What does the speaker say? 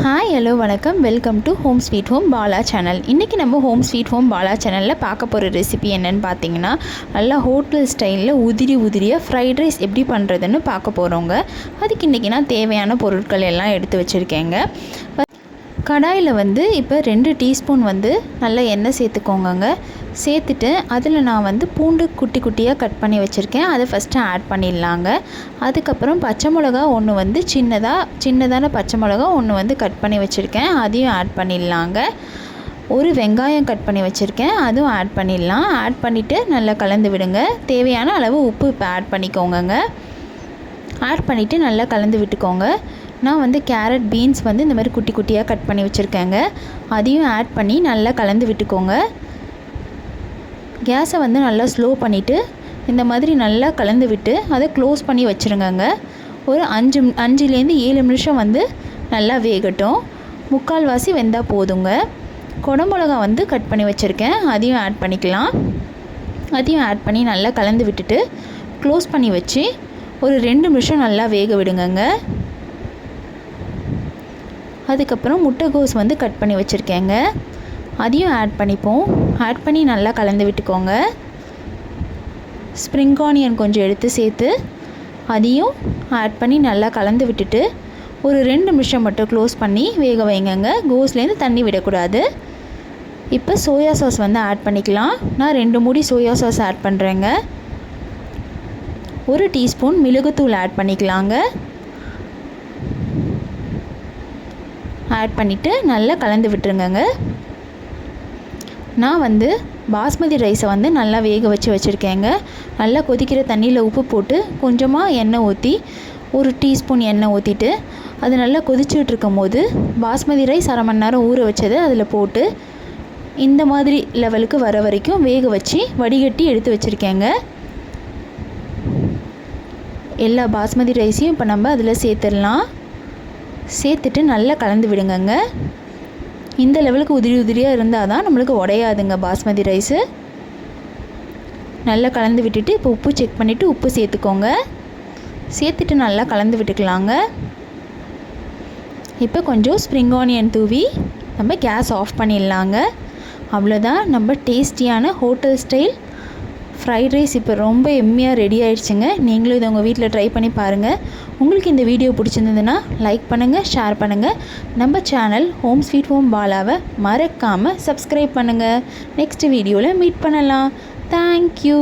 Hi hello வணக்கம், welcome to home sweet home Bala channel. இன்றைக்கி நம்ம ஹோம் ஸ்வீட் ஹோம் பாலா சேனலில் பார்க்க போகிற ரெசிபி என்னென்னு பார்த்தீங்கன்னா, நல்லா ஹோட்டல் ஸ்டைலில் உதிரியாக ஃப்ரைட் ரைஸ் எப்படி பண்ணுறதுன்னு பார்க்க போகிறோங்க. அதுக்கு இன்றைக்கி நான் தேவையான பொருட்கள் எல்லாம் எடுத்து வச்சுருக்கேங்க. கடாயில் இப்போ 2 டீஸ்பூன் நல்லா எண்ணெய் சேர்த்துக்கோங்க. சேர்த்துட்டு அதில் நான் பூண்டு குட்டி குட்டியாக கட் பண்ணி வச்சுருக்கேன். அதை ஃபஸ்ட்டு ஆட் பண்ணிடலாங்க. அதுக்கப்புறம் பச்சை மிளகா ஒன்று சின்னதான பச்சை மிளகா ஒன்று கட் பண்ணி வச்சுருக்கேன். அதையும் ஆட் பண்ணிடலாங்க. ஒரு வெங்காயம் கட் பண்ணி வச்சுருக்கேன், அதுவும் ஆட் பண்ணிடலாம். ஆட் பண்ணிவிட்டு நல்லா கலந்து விடுங்க. தேவையான அளவு உப்பு இப்போ ஆட் பண்ணிக்கோங்க. ஆட் பண்ணிவிட்டு நல்லா கலந்து விட்டுக்கோங்க. நான் கேரட் பீன்ஸ் இந்த மாதிரி குட்டி குட்டியாக கட் பண்ணி வச்சுருக்கேங்க. அதையும் ஆட் பண்ணி நல்லா கலந்து விட்டுக்கோங்க. கேஸை நல்லா ஸ்லோ பண்ணிவிட்டு இந்த மாதிரி நல்லா கலந்து விட்டு அதை க்ளோஸ் பண்ணி வச்சுருங்கங்க. ஒரு 5லேருந்து 7 நிமிஷம் நல்லா வேகட்டும். முக்கால்வாசி வெந்தால் போதுங்க. குடமிளகா கட் பண்ணி வச்சுருக்கேன், அதையும் ஆட் பண்ணிக்கலாம். அதையும் ஆட் பண்ணி நல்லா கலந்து விட்டுட்டு க்ளோஸ் பண்ணி வச்சு ஒரு 2 நிமிஷம் நல்லா வேக விடுங்கங்க. அதுக்கப்புறம் முட்டைகோஸ் கட் பண்ணி வச்சுருக்கேங்க, அதையும் ஆட் பண்ணிப்போம். ஆட் பண்ணி நல்லா கலந்து விட்டுக்கோங்க. ஸ்ப்ரிங் ஆனியன் கொஞ்சம் எடுத்து சேர்த்து அதையும் ஆட் பண்ணி நல்லா கலந்து விட்டுட்டு ஒரு 2 நிமிஷம் மட்டும் க்ளோஸ் பண்ணி வேக வைங்கங்க. கோஸ்லேருந்து தண்ணி விடக்கூடாது. இப்போ சோயா சாஸ் ஆட் பண்ணிக்கலாம். நான் 2 மூடி சோயா சாஸ் ஆட் பண்ணுறேங்க. 1 டீஸ்பூன் மிளகுத்தூள் ஆட் பண்ணிக்கலாங்க. ஆட் பண்ணிவிட்டு நல்லா கலந்து விட்டுருங்கங்க. நான் பாஸ்மதி ரைஸை நல்லா வேக வச்சுருக்கேங்க. நல்லா கொதிக்கிற தண்ணியில் உப்பு போட்டு கொஞ்சமாக எண்ணெய் ஊற்றி 1 டீஸ்பூன் எண்ணெய் ஊற்றிட்டு அது நல்லா கொதிச்சுட்டு இருக்கும் போது பாஸ்மதி ரைஸ் அரை மணி நேரம் ஊற வச்சதை அதில் போட்டு இந்த மாதிரி லெவலுக்கு வர வரைக்கும் வேக வச்சு வடிகட்டி எடுத்து வச்சுருக்கேங்க. எல்லா பாஸ்மதி ரைஸையும் இப்போ நம்ம அதில் சேர்த்துடலாம். சேர்த்துட்டு நல்லா கலந்து விடுங்கங்க. இந்த லெவலுக்கு உதிரியாக இருந்தால் தான் நம்மளுக்கு உடையாதுங்க பாஸ்மதி ரைஸு. நல்லா கலந்து விட்டுட்டு இப்போ உப்பு செக் பண்ணிவிட்டு உப்பு சேர்த்துக்கோங்க. சேர்த்துட்டு நல்லா கலந்து விட்டுக்கலாங்க. இப்போ கொஞ்சம் ஸ்ப்ரிங் ஆனியன் தூவி நம்ம கேஸ் ஆஃப் பண்ணிடலாங்க. அவ்வளோதான், நம்ம டேஸ்டியான ஹோட்டல் ஸ்டைல் ஃப்ரைட் ரைஸ் இப்போ ரொம்ப எம்மியாக ரெடி ஆகிடுச்சுங்க. நீங்களும் இதை உங்கள் வீட்டில் ட்ரை பண்ணி பாருங்கள். உங்களுக்கு இந்த வீடியோ பிடிச்சிருந்ததுன்னா லைக் பண்ணுங்கள், ஷேர் பண்ணுங்கள். நம்ம சேனல் ஹோம் ஸ்வீட் ஹோம் பாலாவை மறக்காமல் சப்ஸ்கிரைப் பண்ணுங்கள். நெக்ஸ்ட் வீடியோவில் மீட் பண்ணலாம். தேங்க்யூ.